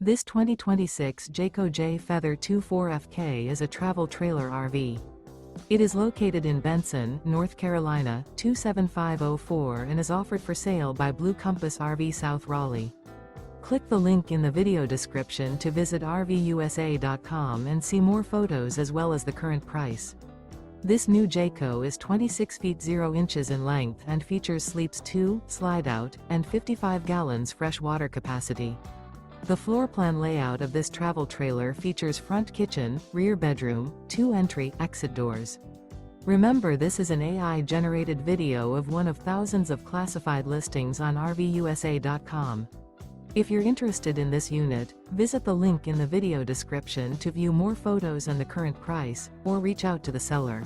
This 2026 Jayco Jay Feather 24FK is a travel trailer RV. It is located in Benson, North Carolina, 27504 and is offered for sale by Blue Compass RV South Raleigh. Click the link in the video description to visit RVUSA.com and see more photos as well as the current price. This new Jayco is 26 feet 0 inches in length and features sleeps 2, slide-out, and 55 gallons fresh water capacity. The floor plan layout of this travel trailer features front kitchen, rear bedroom, 2 entry/exit doors. Remember, this is an AI-generated video of one of thousands of classified listings on RVUSA.com. If you're interested in this unit, visit the link in the video description to view more photos and the current price, or reach out to the seller.